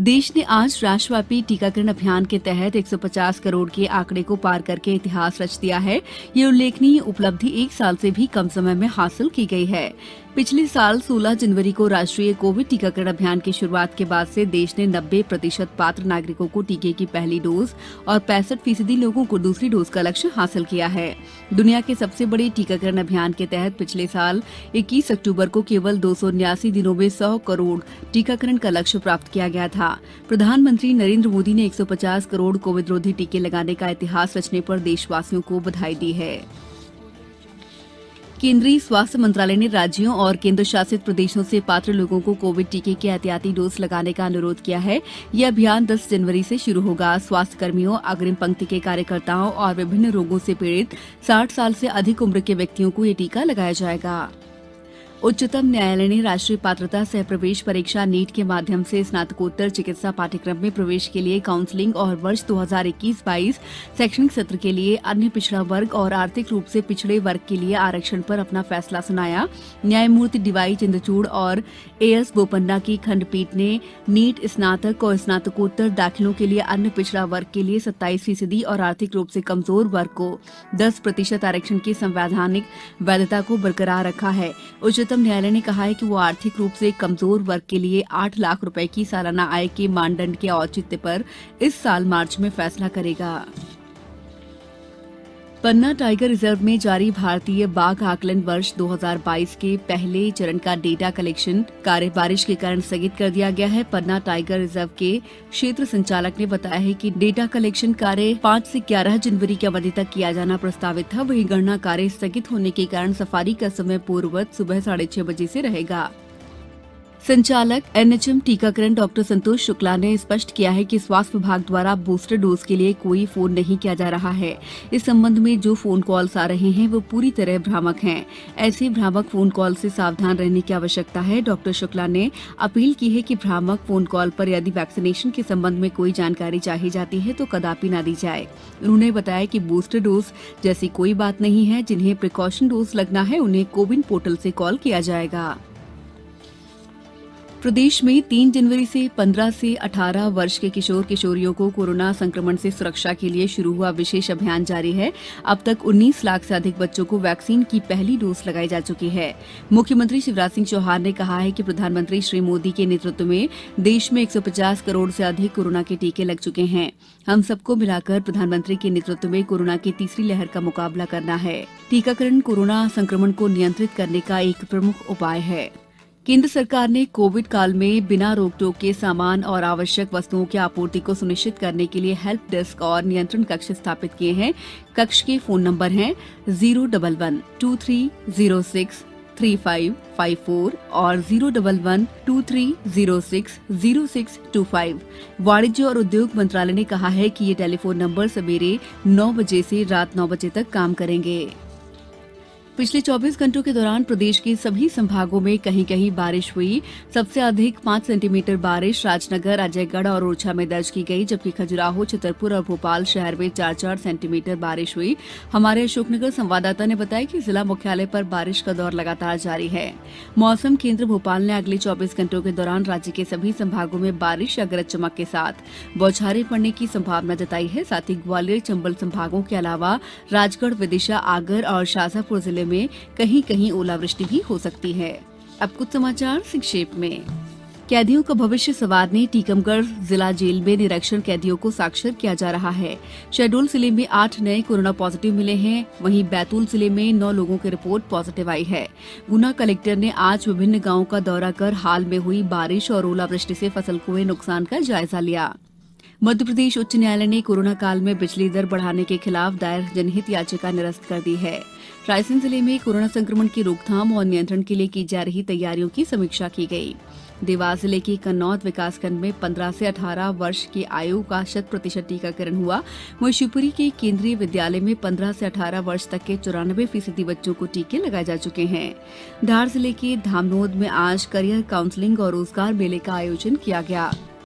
देश ने आज राष्ट्रव्यापी टीकाकरण अभियान के तहत 150 करोड़ के आंकड़े को पार करके इतिहास रच दिया है। ये उल्लेखनीय उपलब्धि एक साल से भी कम समय में हासिल की गई है। पिछले साल 16 जनवरी को राष्ट्रीय कोविड टीकाकरण अभियान की शुरुआत के बाद से देश ने 90% पात्र नागरिकों को टीके की पहली डोज और 65% लोगों को दूसरी डोज का लक्ष्य हासिल किया है। दुनिया के सबसे बड़े टीकाकरण अभियान के तहत पिछले साल 21 अक्टूबर को केवल 279 दिनों में 100 करोड़ टीकाकरण का लक्ष्य प्राप्त किया गया था। प्रधानमंत्री नरेंद्र मोदी ने 150 करोड़ कोविड रोधी टीके लगाने का इतिहास रचने पर देशवासियों को बधाई दी है। केंद्रीय स्वास्थ्य मंत्रालय ने राज्यों और केंद्र शासित प्रदेशों से पात्र लोगों को कोविड टीके की एहतियाती डोज लगाने का अनुरोध किया है। यह अभियान 10 जनवरी से शुरू होगा। स्वास्थ्य कर्मियों, अग्रिम पंक्ति के कार्यकर्ताओं और विभिन्न रोगों से पीड़ित 60 साल से अधिक उम्र के व्यक्तियों को ये टीका लगाया जाएगा। उच्चतम न्यायालय ने राष्ट्रीय पात्रता सह प्रवेश परीक्षा नीट के माध्यम से स्नातकोत्तर चिकित्सा पाठ्यक्रम में प्रवेश के लिए काउंसलिंग और वर्ष 2021-22 शैक्षणिक सत्र के लिए अन्य पिछड़ा वर्ग और आर्थिक रूप से पिछड़े वर्ग के लिए आरक्षण पर अपना फैसला सुनाया। न्यायमूर्ति डीवाई चंद्रचूड़ और एएस बोपन्ना की खंडपीठ ने नीट स्नातक और स्नातकोत्तर दाखिलों के लिए अन्य पिछड़ा वर्ग के लिए 27% और आर्थिक रूप से कमजोर वर्ग को 10% आरक्षण की संवैधानिक वैधता को बरकरार रखा है। उच्चतम न्यायालय ने कहा है कि वो आर्थिक रूप से कमजोर वर्ग के लिए 8 लाख रुपए की सालाना आय के मानदंड के औचित्य पर इस साल मार्च में फैसला करेगा। पन्ना टाइगर रिजर्व में जारी भारतीय बाघ आकलन वर्ष 2022 के पहले चरण का डेटा कलेक्शन कार्य बारिश के कारण स्थगित कर दिया गया है। पन्ना टाइगर रिजर्व के क्षेत्र संचालक ने बताया है कि डेटा कलेक्शन कार्य 5 से 11 जनवरी की अवधि तक किया जाना प्रस्तावित था। वहीं गणना कार्य स्थगित होने के कारण सफारी का समय पूर्ववत सुबह 6:30 बजे से रहेगा। संचालक एनएचएम टीकाकरण डॉक्टर संतोष शुक्ला ने स्पष्ट किया है कि स्वास्थ्य विभाग द्वारा बूस्टर डोज के लिए कोई फोन नहीं किया जा रहा है। इस संबंध में जो फोन कॉल्स आ रहे हैं वो पूरी तरह भ्रामक हैं। ऐसे भ्रामक फोन कॉल से सावधान रहने की आवश्यकता है। डॉक्टर शुक्ला ने अपील की है कि भ्रामक फोन कॉल पर यदि वैक्सीनेशन के संबंध में कोई जानकारी चाहिए जाती है तो कदापि न दी जाए। उन्होंने बताया कि बूस्टर डोज जैसी कोई बात नहीं है। जिन्हें प्रिकॉशन डोज लगना है उन्हें कोविन पोर्टल से कॉल किया जाएगा। प्रदेश में 3 जनवरी से 15 से 18 वर्ष के किशोर किशोरियों को कोरोना संक्रमण से सुरक्षा के लिए शुरू हुआ विशेष अभियान जारी है। अब तक 19 लाख से अधिक बच्चों को वैक्सीन की पहली डोज लगाई जा चुकी है। मुख्यमंत्री शिवराज सिंह चौहान ने कहा है कि प्रधानमंत्री श्री मोदी के नेतृत्व में देश में 150 करोड़ से अधिक कोरोना के टीके लग चुके हैं। हम सबको मिलाकर प्रधानमंत्री के नेतृत्व में कोरोना की तीसरी लहर का मुकाबला करना है। टीकाकरण कोरोना संक्रमण को नियंत्रित करने का एक प्रमुख उपाय है। केंद्र सरकार ने कोविड काल में बिना रोक टोक के सामान और आवश्यक वस्तुओं की आपूर्ति को सुनिश्चित करने के लिए हेल्प डेस्क और नियंत्रण कक्ष स्थापित किए हैं। कक्ष के फोन नंबर हैं 011-2306-3554 और 011-2306-0625। वाणिज्य और उद्योग मंत्रालय ने कहा है कि ये टेलीफोन नंबर सवेरे 9 बजे से रात 9 बजे तक काम करेंगे। पिछले 24 घंटों के दौरान प्रदेश के सभी संभागों में कहीं कहीं बारिश हुई। सबसे अधिक 5 सेंटीमीटर बारिश राजनगर, अजयगढ़ और ओरछा में दर्ज की गई, जबकि खजुराहो, छतरपुर और भोपाल शहर में 4-4 सेंटीमीटर बारिश हुई। हमारे अशोकनगर संवाददाता ने बताया कि जिला मुख्यालय पर बारिश का दौर लगातार जारी है। मौसम केंद्र भोपाल ने अगले 24 घंटों के दौरान राज्य के सभी संभागों में बारिश या गरज चमक के साथ बौछारें पड़ने की संभावना जताई है। साथ ही ग्वालियर, चंबल संभागों के अलावा राजगढ़, विदिशा, आगर और शाजापुर जिले में कहीं कहीं ओलावृष्टि भी हो सकती है। अब कुछ समाचार संक्षेप में। कैदियों का भविष्य संवारने टीकमगढ़ जिला जेल में निरीक्षण कैदियों को साक्षर किया जा रहा है। शहडोल जिले में 8 नए कोरोना पॉजिटिव मिले हैं। वहीं बैतूल जिले में 9 लोगों की रिपोर्ट पॉजिटिव आई है। गुना कलेक्टर ने आज विभिन्न गांवों का दौरा कर हाल में हुई बारिश और ओलावृष्टि से फसल को हुए नुकसान का जायजा लिया। मध्य प्रदेश उच्च न्यायालय ने कोरोना काल में बिजली दर बढ़ाने के खिलाफ दायर जनहित याचिका निरस्त कर दी है। रायसेन जिले में कोरोना संक्रमण की रोकथाम और नियंत्रण के लिए की जा रही तैयारियों की समीक्षा की गई। देवास जिले के कन्नौद विकासखंड में 15 से 18 वर्ष की आयु का 100% टीकाकरण हुआ। वहीं शिवपुरी के केंद्रीय विद्यालय में 15 से 18 वर्ष तक के 94% बच्चों को टीके लगाए जा चुके हैं। धार जिले के धामनोद में आज करियर काउंसलिंग और रोजगार मेले का आयोजन किया गया।